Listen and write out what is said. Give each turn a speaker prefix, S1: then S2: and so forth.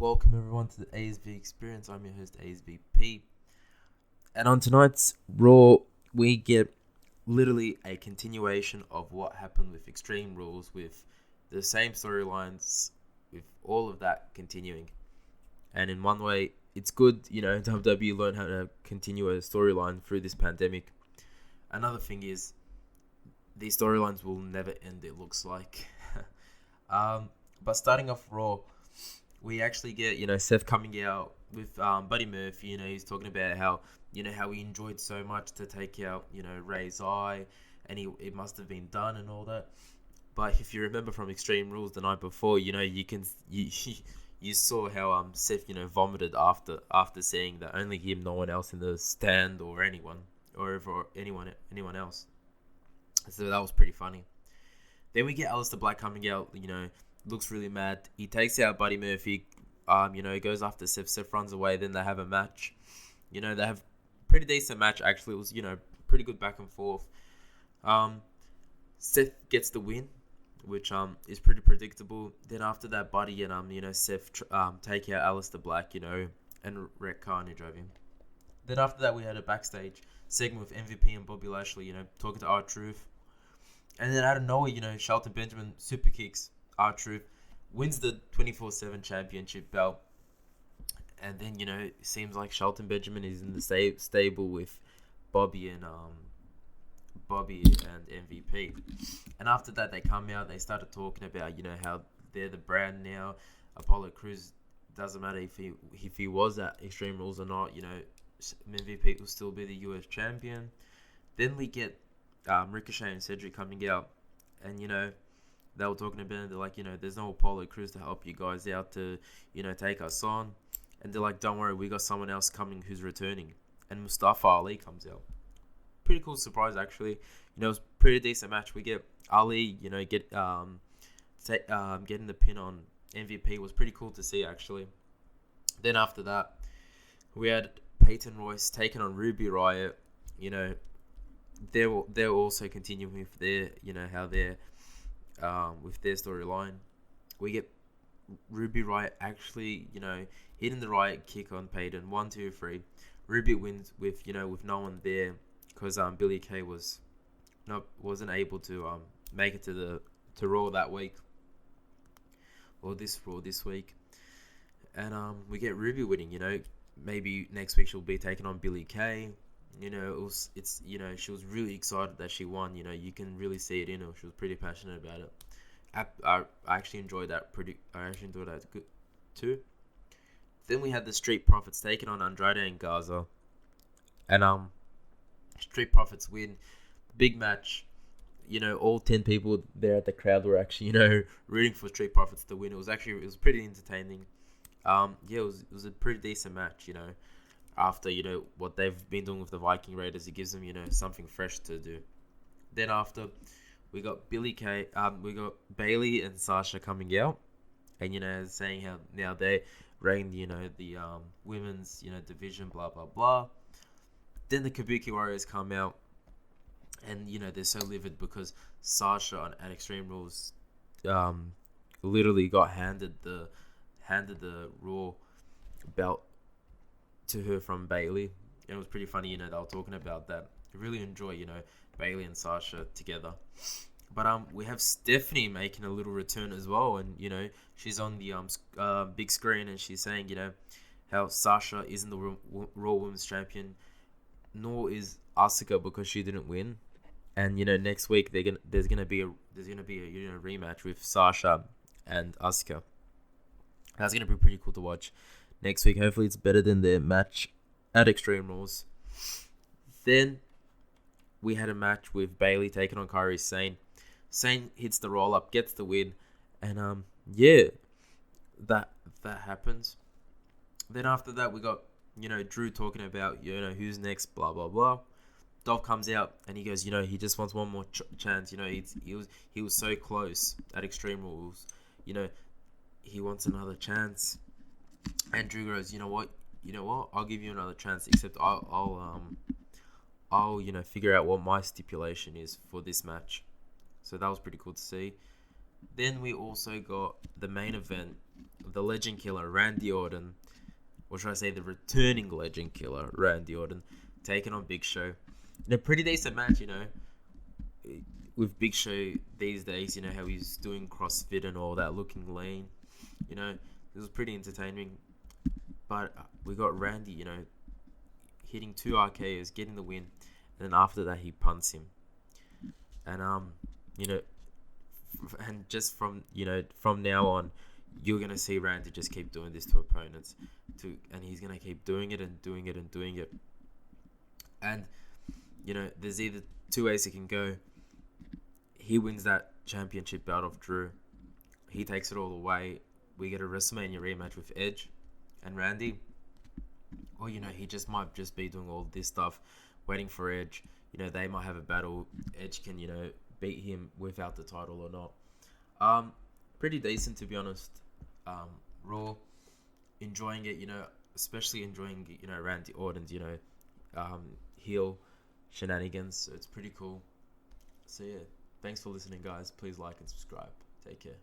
S1: welcome everyone to the ASB Experience. I'm your host ASBP, and on tonight's Raw, we get literally a continuation of what happened with Extreme Rules, with the same storylines, with all of that continuing. And in one way, it's good, WWE learned how to continue a storyline through this pandemic. Another thing is, these storylines will never end, it looks like. But starting off Raw, we actually get, Seth coming out with Buddy Murphy. He's talking about how he enjoyed so much to take out, Ray's eye, and it must have been done and all that. But if you remember from Extreme Rules the night before, you saw how Seth, vomited after seeing that, only him, no one else in the stand or anyone anyone else. So that was pretty funny. Then we get Aleister Black coming out, looks really mad. He takes out Buddy Murphy, goes after Seth. Seth runs away. Then they have a match. They have pretty decent match, actually. It was, pretty good back and forth. Seth gets the win, which is pretty predictable. Then after that, Buddy and Seth take out Aleister Black, and wreck Carnage over him. Then after that, we had a backstage segment with MVP and Bobby Lashley, talking to R-Truth. And then out of nowhere, Shelton Benjamin super kicks R-Truth, wins the 24/7 championship belt. And then, it seems like Shelton Benjamin is in the stable with Bobby and MVP. And after that, they come out, they started talking about, how they're the brand now. Apollo Crews, doesn't matter if he was at Extreme Rules or not, MVP will still be the US champion. Then we get Ricochet and Cedric coming out, and they were talking about it. They're like, there's no Apollo Crews to help you guys out to take us on, and they're like, don't worry, we got someone else coming who's returning. And Mustafa Ali comes out. Pretty cool surprise, actually. It was a pretty decent match. We get Ali, getting the pin on MVP was pretty cool to see, actually. Then after that, we had Peyton Royce taking on Ruby Riott. They're also continuing with their, how they're with their storyline. We get Ruby Riott actually, hitting the Riott kick on Peyton. 1, 2, 3. Ruby wins with no one there, because Billy Kay wasn't able to make it to Raw that week, or this Raw this week. And we get Ruby winning. Maybe next week she'll be taking on Billy Kay. She was really excited that she won. You can really see it in her. She was pretty passionate about it. I actually enjoyed that. Good too. Then we had the Street Profits taking on Andrade and Garza, and Street Profits win. Big match. All 10 people there at the crowd were actually rooting for Street Profits to win. It was pretty entertaining. It was a pretty decent match. After what they've been doing with the Viking Raiders, it gives them something fresh to do. Then after, we got we got Bayley and Sasha coming out, and saying how now they reign the women's division, blah blah blah. Then the Kabuki Warriors come out, and they're so livid because Sasha at Extreme Rules literally got handed the Raw belt to her from Bayley. And it was pretty funny, they were talking about that. I really enjoy, Bayley and Sasha together. But we have Stephanie making a little return as well, and she's on the big screen, and she's saying how Sasha isn't the Raw Women's Champion, nor is Asuka, because she didn't win. And next week there's gonna be a rematch with Sasha and Asuka. That's gonna be pretty cool to watch next week. Hopefully it's better than their match at Extreme Rules. Then we had a match with Bayley taking on Kairi Sane. Sane hits the roll up, gets the win, and that happens. Then after that we got Drew talking about who's next, blah blah blah. Dolph comes out and he goes, he just wants one more chance. He was so close at Extreme Rules. He wants another chance. And Drew goes, you know what? I'll give you another chance, except I'll figure out what my stipulation is for this match. So that was pretty cool to see. Then we also got the main event, the Legend Killer Randy Orton, or should I say the returning Legend Killer Randy Orton, taking on Big Show in a pretty decent match. With Big Show these days, how he's doing CrossFit and all that, looking lean. It was pretty entertaining. But we got Randy, hitting 2 RKOs, getting the win, and then after that he punts him. And you know, and just from now on, you're gonna see Randy just keep doing this to opponents, and he's gonna keep doing it and doing it and doing it. And there's either two ways it can go. He wins that championship belt off Drew. He takes it all the way. We get a WrestleMania rematch with Edge and Randy. Or, he just might just be doing all this stuff, waiting for Edge. They might have a battle. Edge can, beat him without the title or not. Pretty decent, to be honest. Raw. Enjoying it, especially enjoying, Randy Orton's, heel shenanigans. So it's pretty cool. So, yeah. Thanks for listening, guys. Please like and subscribe. Take care.